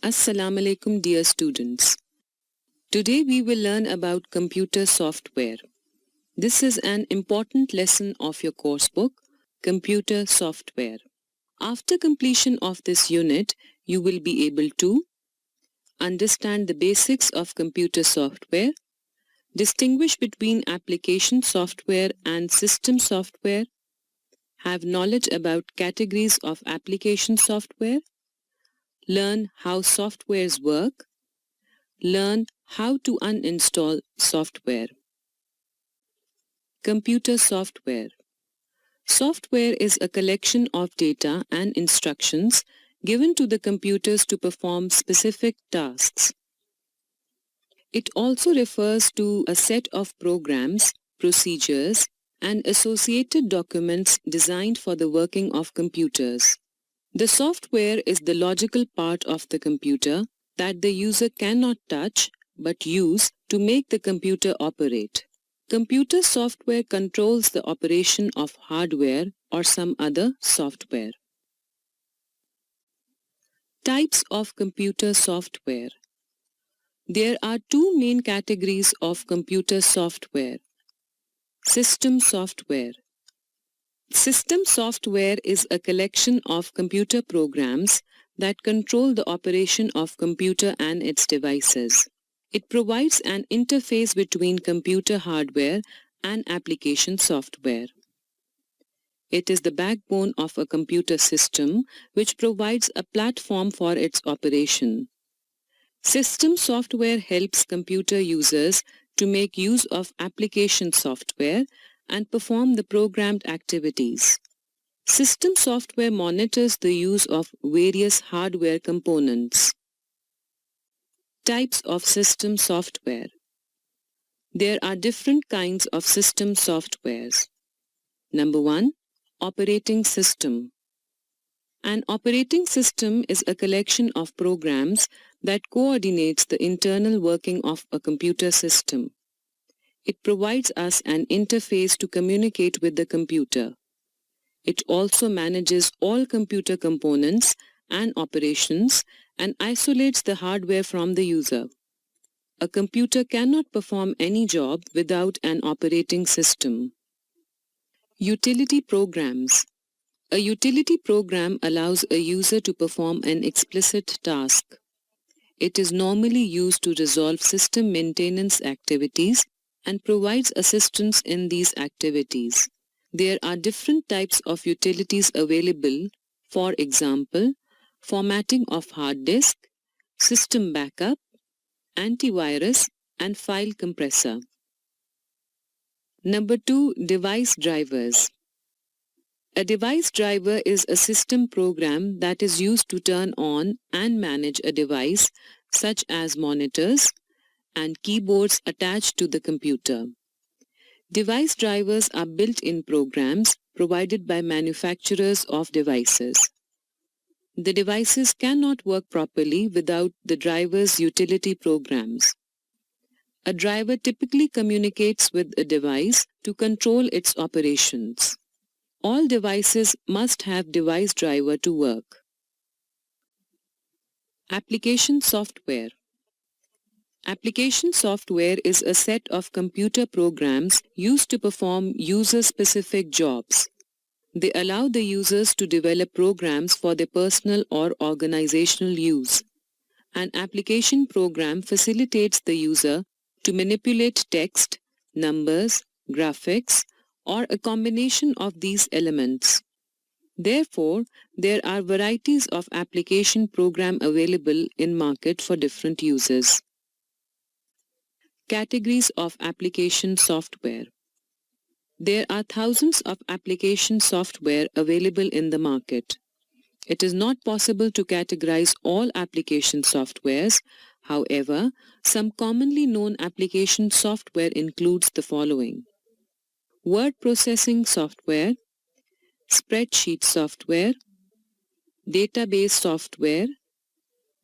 Assalamu alaikum dear students. Today we will learn about computer software. This is an important lesson of your coursebook, Computer Software. After completion of this unit, you will be able to understand the basics of computer software, distinguish between application software and system software, have knowledge about categories of application software, learn how softwares work, learn how to uninstall software. Computer software. Software is a collection of data and instructions given to the computers to perform specific tasks. It also refers to a set of programs, procedures, and associated documents designed for the working of computers. The software is the logical part of the computer that the user cannot touch but use to make the computer operate. Computer software controls the operation of hardware or some other software. Types of computer software. There are two main categories of computer software. System software. System software is a collection of computer programs that control the operation of computer and its devices. It provides an interface between computer hardware and application software. It is the backbone of a computer system which provides a platform for its operation. System software helps computer users to make use of application software and perform the programmed activities. System software monitors the use of various hardware components. Types of system software. There are different kinds of system softwares. Number 1. Operating system. An operating system is a collection of programs that coordinates the internal working of a computer system. It provides us an interface to communicate with the computer. It also manages all computer components and operations and isolates the hardware from the user. A computer cannot perform any job without an operating system. Utility programs. A utility program allows a user to perform an explicit task. It is normally used to resolve system maintenance activities and provides assistance in these activities. There are different types of utilities available, for example, formatting of hard disk, system backup, antivirus, and file compressor. Number 2. Device drivers. A device driver is a system program that is used to turn on and manage a device such as monitors and keyboards attached to the computer. Device drivers are built-in programs provided by manufacturers of devices. The devices cannot work properly without the driver's utility programs. A driver typically communicates with a device to control its operations. All devices must have device driver to work. Application software. Application software is a set of computer programs used to perform user-specific jobs. They allow the users to develop programs for their personal or organizational use. An application program facilitates the user to manipulate text, numbers, graphics, or a combination of these elements. Therefore, there are varieties of application program available in market for different uses. Categories of application software. There are thousands of application software available in the market. It is not possible to categorize all application softwares. However, some commonly known application software includes the following: word processing software, spreadsheet software, database software,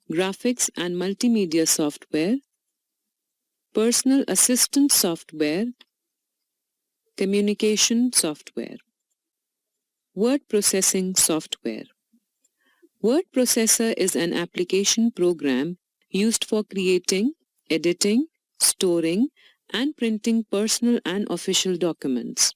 graphics and multimedia software, personal assistant software, communication software. Word processing software. Word processor is an application program used for creating, editing, storing, and printing personal and official documents.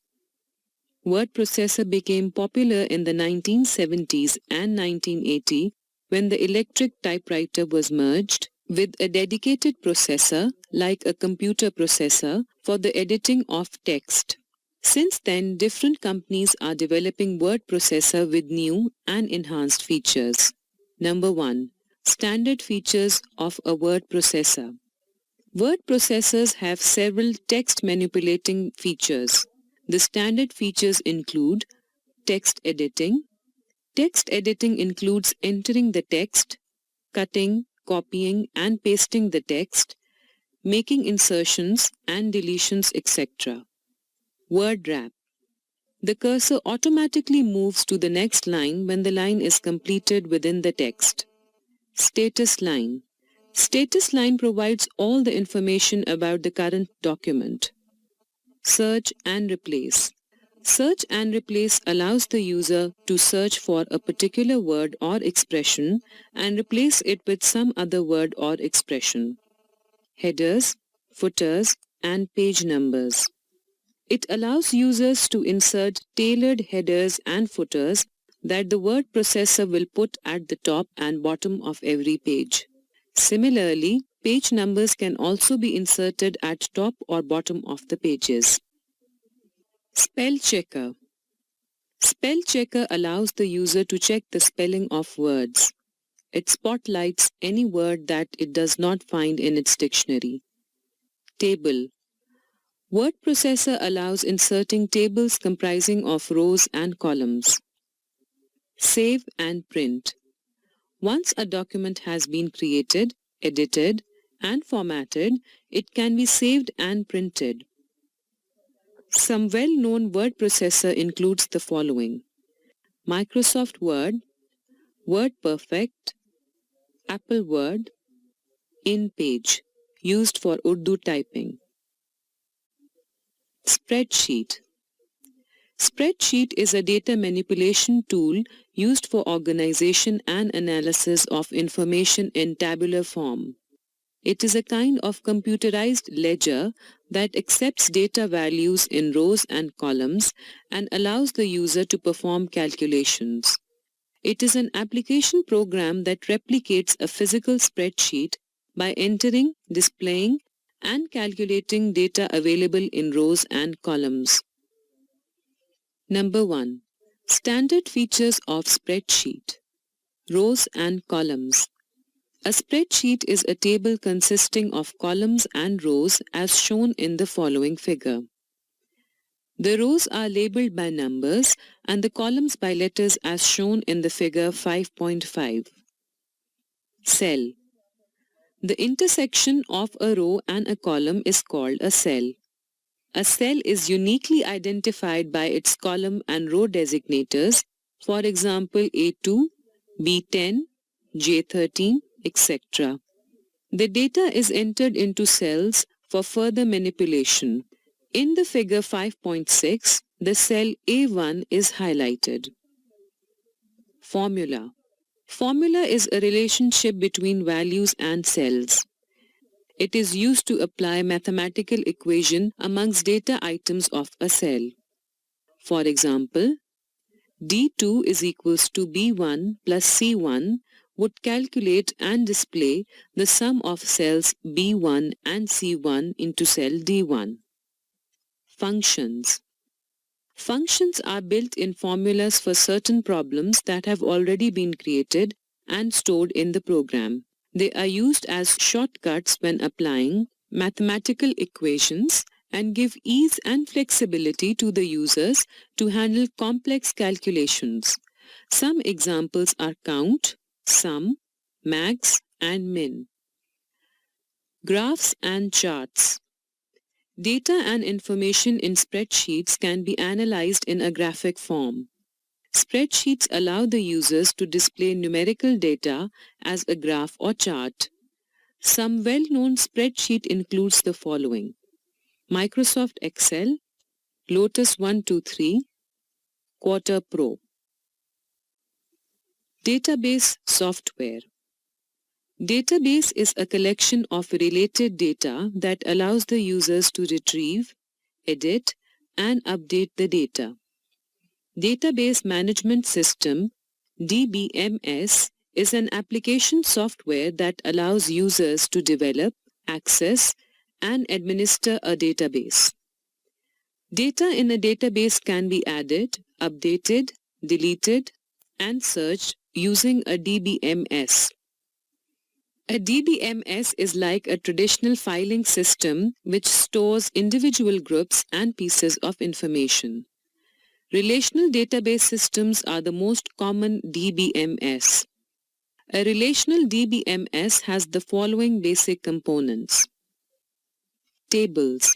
Word processor became popular in the 1970s and 1980 when the electric typewriter was merged with a dedicated processor like a computer processor for the editing of text. Since then, different companies are developing word processor with new and enhanced features. Number 1. Standard features of a word processor. Word processors have several text manipulating features. The standard features include text editing. Text editing includes entering the text, cutting, copying and pasting the text, making insertions and deletions, etc. Word wrap. The cursor automatically moves to the next line when the line is completed within the text. Status line. Status line provides all the information about the current document. Search and replace. Search and replace allows the user to search for a particular word or expression and replace it with some other word or expression. Headers, footers, and page numbers. It allows users to insert tailored headers and footers that the word processor will put at the top and bottom of every page. Similarly, page numbers can also be inserted at top or bottom of the pages. Spellchecker. Spellchecker allows the user to check the spelling of words. It spotlights any word that it does not find in its dictionary. Table. Word processor allows inserting tables comprising of rows and columns. Save and print. Once a document has been created, edited, and formatted, it can be saved and printed. Some well-known word processor includes the following: Microsoft Word, WordPerfect, Apple Word, InPage, used for Urdu typing. Spreadsheet. Spreadsheet is a data manipulation tool used for organization and analysis of information in tabular form. It is a kind of computerized ledger that accepts data values in rows and columns and allows the user to perform calculations. It is an application program that replicates a physical spreadsheet by entering, displaying, and calculating data available in rows and columns. Number 1. Standard features of spreadsheet. Rows and columns. A spreadsheet is a table consisting of columns and rows as shown in the following figure. The rows are labeled by numbers and the columns by letters as shown in the figure 5.5. Cell. The intersection of a row and a column is called a cell. A cell is uniquely identified by its column and row designators, for example A2, B10, J13, etc. The data is entered into cells for further manipulation. In the figure 5.6, the cell A1 is highlighted. Formula. Formula is a relationship between values and cells. It is used to apply mathematical equation amongst data items of a cell. For example, D2 is equals to B1 plus C1 would calculate and display the sum of cells B1 and C1 into cell D1. Functions. Functions are built-in formulas for certain problems that have already been created and stored in the program. They are used as shortcuts when applying mathematical equations and give ease and flexibility to the users to handle complex calculations. Some examples are count, sum, max, and min. Graphs and charts. Data and information in spreadsheets can be analyzed in a graphic form. Spreadsheets allow the users to display numerical data as a graph or chart. Some well-known spreadsheet includes the following: Microsoft Excel, Lotus 123, Quarter Pro. Database software. Database is a collection of related data that allows the users to retrieve, edit, and update the data. Database Management System (DBMS) is an application software that allows users to develop, access, and administer a database. Data in a database can be added, updated, deleted, and searched using a DBMS. A DBMS is like a traditional filing system which stores individual groups and pieces of information. Relational database systems are the most common DBMS. A relational DBMS has the following basic components. Tables.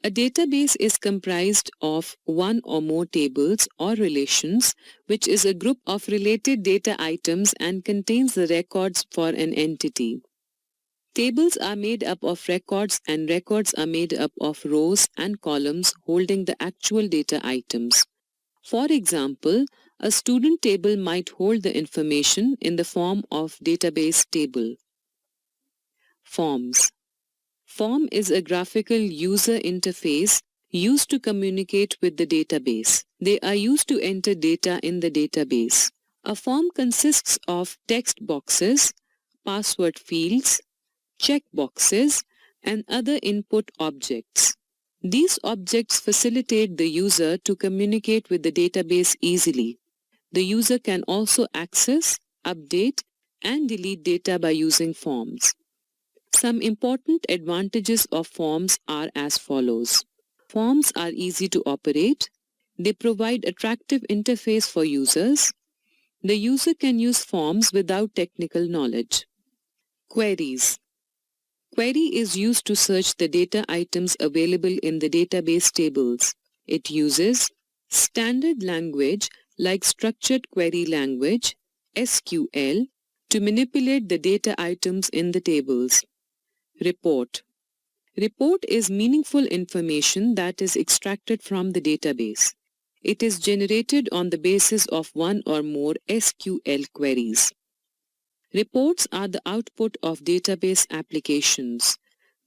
A database is comprised of one or more tables or relations, which is a group of related data items and contains the records for an entity. Tables are made up of records and records are made up of rows and columns holding the actual data items. For example, a student table might hold the information in the form of database table. Forms. Form is a graphical user interface used to communicate with the database. They are used to enter data in the database. A form consists of text boxes, password fields, check boxes, and other input objects. These objects facilitate the user to communicate with the database easily. The user can also access, update, and delete data by using forms. Some important advantages of forms are as follows. Forms are easy to operate. They provide attractive interface for users. The user can use forms without technical knowledge. Queries. Query is used to search the data items available in the database tables. It uses standard language like structured query language, SQL, to manipulate the data items in the tables. Report. Report is meaningful information that is extracted from the database. It is generated on the basis of one or more SQL queries. Reports are the output of database applications.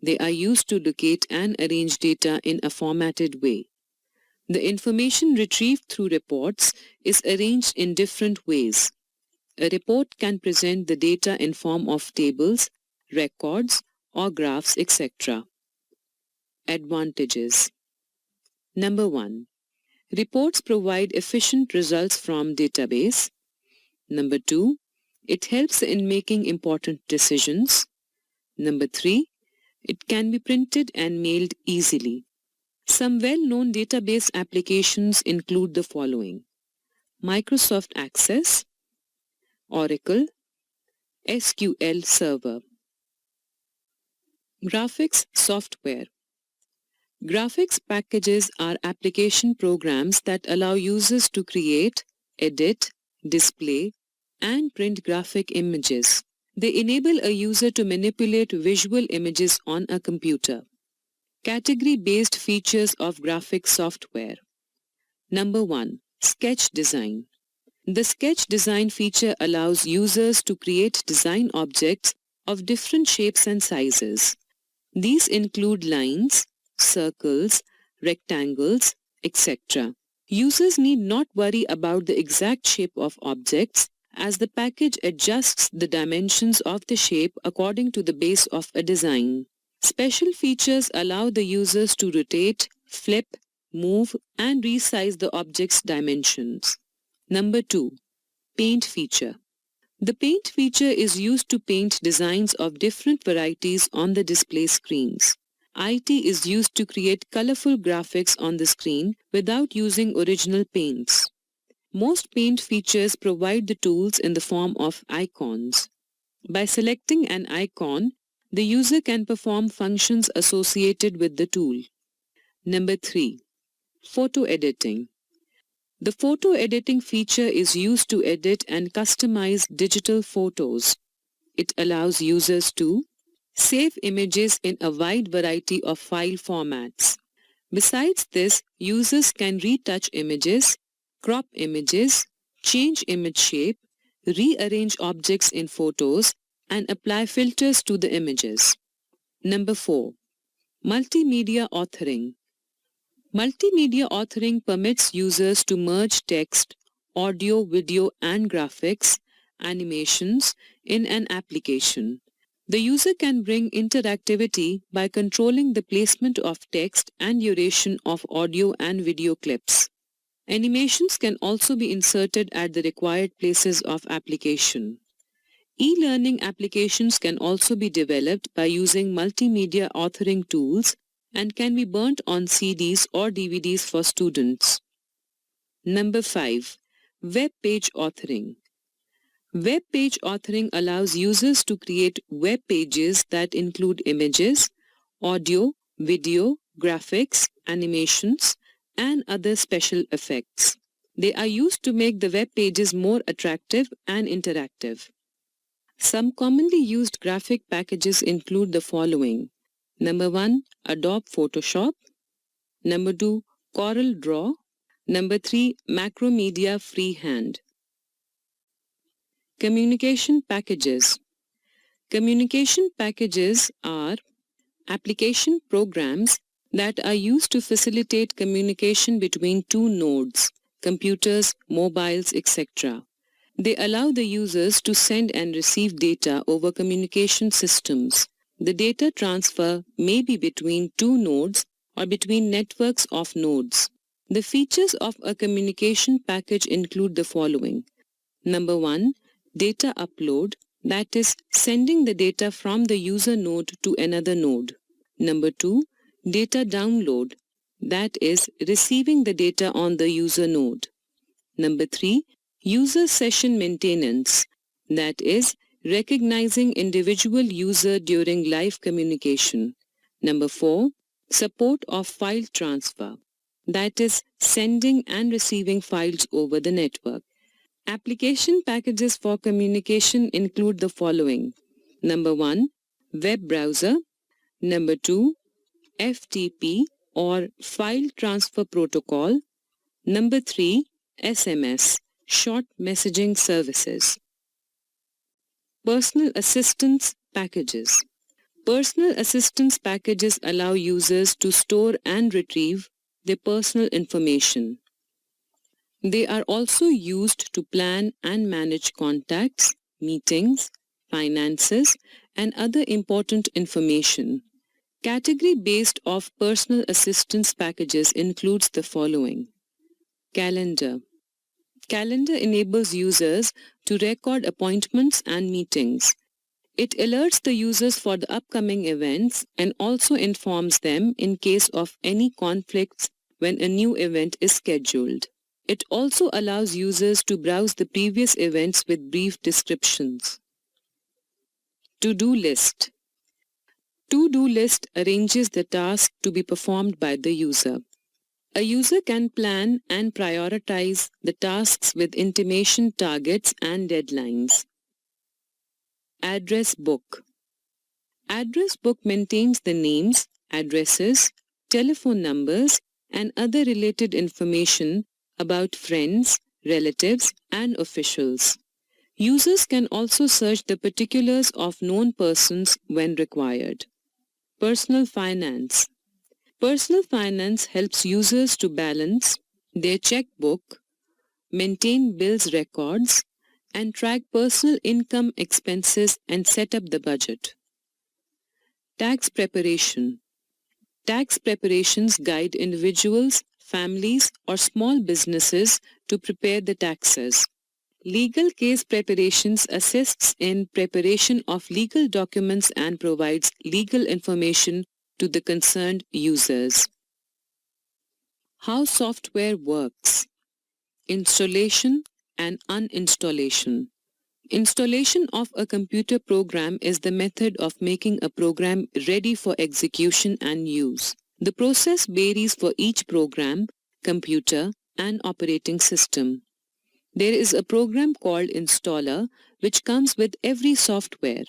They are used to locate and arrange data in a formatted way. The information retrieved through reports is arranged in different ways. A report can present the data in form of tables, records, or graphs, etc. Advantages. Number 1. Reports provide efficient results from database. Number 2. It helps in making important decisions. Number 3. It can be printed and mailed easily. Some well-known database applications include the following: Microsoft Access, Oracle, SQL Server. Graphics software. Graphics packages are application programs that allow users to create, edit, display, and print graphic images. They enable a user to manipulate visual images on a computer. Category-based features of graphics software. Number 1. Sketch design. The sketch design feature allows users to create design objects of different shapes and sizes. These include lines, circles, rectangles, etc. Users need not worry about the exact shape of objects, as the package adjusts the dimensions of the shape according to the base of a design. Special features allow the users to rotate, flip, move, and resize the object's dimensions. Number 2. Paint feature. The paint feature is used to paint designs of different varieties on the display screens. IT is used to create colorful graphics on the screen without using original paints. Most paint features provide the tools in the form of icons. By selecting an icon, the user can perform functions associated with the tool. Number 3. Photo editing. The photo editing feature is used to edit and customize digital photos. It allows users to save images in a wide variety of file formats. Besides this, users can retouch images, crop images, change image shape, rearrange objects in photos, and apply filters to the images. Number 4. Multimedia authoring. Multimedia authoring permits users to merge text, audio, video, and graphics, animations in an application. The user can bring interactivity by controlling the placement of text and duration of audio and video clips. Animations can also be inserted at the required places of application. E-learning applications can also be developed by using multimedia authoring tools and can be burnt on CDs or DVDs for students. Number 5. Web page authoring. Web page authoring allows users to create web pages that include images, audio, video, graphics, animations, and other special effects. They are used to make the web pages more attractive and interactive. Some commonly used graphic packages include the following. Number 1. Adobe Photoshop. Number 2. Corel Draw. Number 3. Macromedia Freehand. Communication packages. Communication packages are application programs that are used to facilitate communication between two nodes, computers, mobiles, etc. They allow the users to send and receive data over communication systems. The data transfer may be between two nodes or between networks of nodes. The features of a communication package include the following. Number 1. Data upload, that is, sending the data from the user node to another node. Number 2. Data download, that is, receiving the data on the user node. Number 3. User session maintenance, that is, recognizing individual user during live communication. Number 4. Support of file transfer, that is, sending and receiving files over the network. Application packages for communication include the following. Number 1. Web browser. Number 2. FTP or File Transfer Protocol. Number 3. SMS, Short Messaging Services. Personal Assistance Packages. Personal assistance packages allow users to store and retrieve their personal information. They are also used to plan and manage contacts, meetings, finances, and other important information. Category based of personal assistance packages includes the following. Calendar. Calendar enables users to record appointments and meetings. It alerts the users for the upcoming events and also informs them in case of any conflicts when a new event is scheduled. It also allows users to browse the previous events with brief descriptions. To-do list. To-do list arranges the task to be performed by the user. A user can plan and prioritize the tasks with intimation targets and deadlines. Address book. Address book maintains the names, addresses, telephone numbers, and other related information about friends, relatives, and officials. Users can also search the particulars of known persons when required. Personal finance. Personal finance helps users to balance their checkbook, maintain bills records, and track personal income expenses and set up the budget. Tax preparation. Tax preparations guide individuals, families, or small businesses to prepare the taxes. Legal case preparations assists in preparation of legal documents and provides legal information to the concerned users. How software works. Installation and uninstallation. Installation of a computer program is the method of making a program ready for execution and use. The process varies for each program, computer, and operating system. There is a program called installer which comes with every software.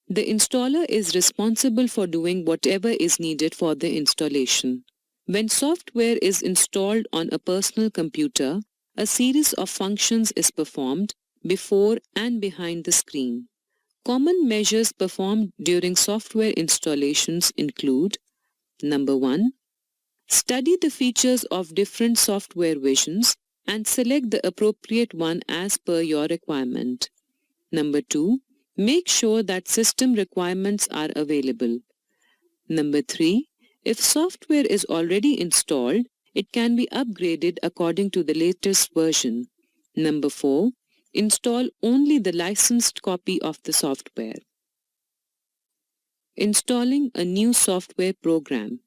The installer is responsible for doing whatever is needed for the installation. When software is installed on a personal computer, a series of functions is performed before and behind the screen. Common measures performed during software installations include: Number 1. Study the features of different software versions and select the appropriate one as per your requirement. Number 2. Make sure that system requirements are available. Number 3. If software is already installed, it can be upgraded according to the latest version. Number 4. Install only the licensed copy of the software. Installing a new software program.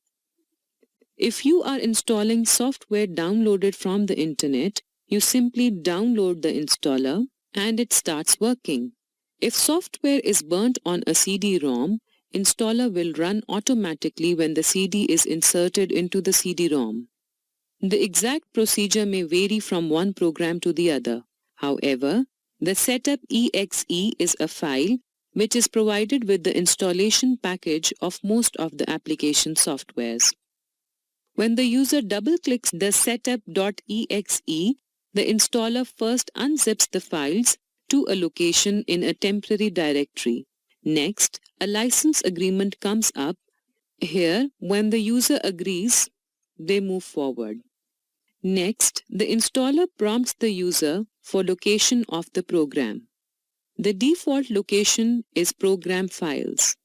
If you are installing software downloaded from the internet, you simply download the installer and it starts working. If software is burnt on a CD-ROM, installer will run automatically when the CD is inserted into the CD-ROM. The exact procedure may vary from one program to the other. However, the setup.exe is a file which is provided with the installation package of most of the application softwares. When the user double-clicks the setup.exe, the installer first unzips the files to a location in a temporary directory. Next, a license agreement comes up. Here, when the user agrees, they move forward. Next, the installer prompts the user for location of the program. The default location is program files.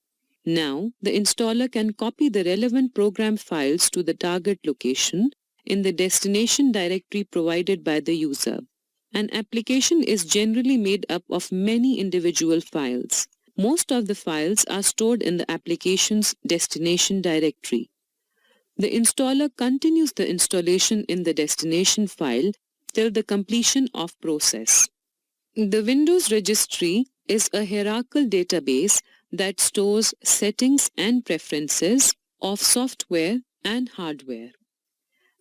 Now, the installer can copy the relevant program files to the target location in the destination directory provided by the user. An application is generally made up of many individual files. Most of the files are stored in the application's destination directory. The installer continues the installation in the destination file till the completion of process. The Windows registry is a hierarchical database that stores settings and preferences of software and hardware.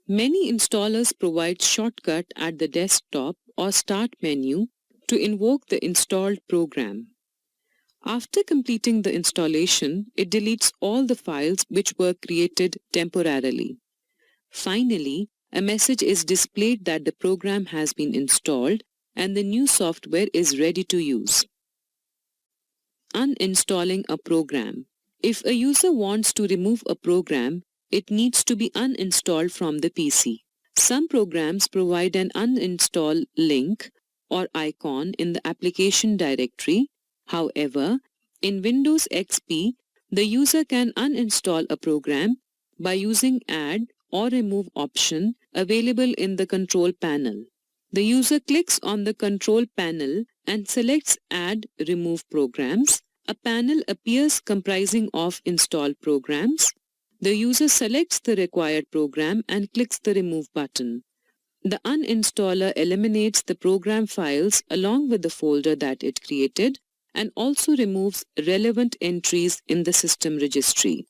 Many installers provide shortcut at the desktop or start menu to invoke the installed program. After completing the installation, it deletes all the files which were created temporarily. Finally, a message is displayed that the program has been installed and the new software is ready to use. Uninstalling a program. If a user wants to remove a program, it needs to be uninstalled from the PC. Some programs provide an uninstall link or icon in the application directory. However, in Windows XP, the user can uninstall a program by using Add or Remove option available in the control panel. The user clicks on the control panel and selects Add Remove Programs. A panel appears comprising of installed programs. The user selects the required program and clicks the Remove button. The uninstaller eliminates the program files along with the folder that it created and also removes relevant entries in the system registry.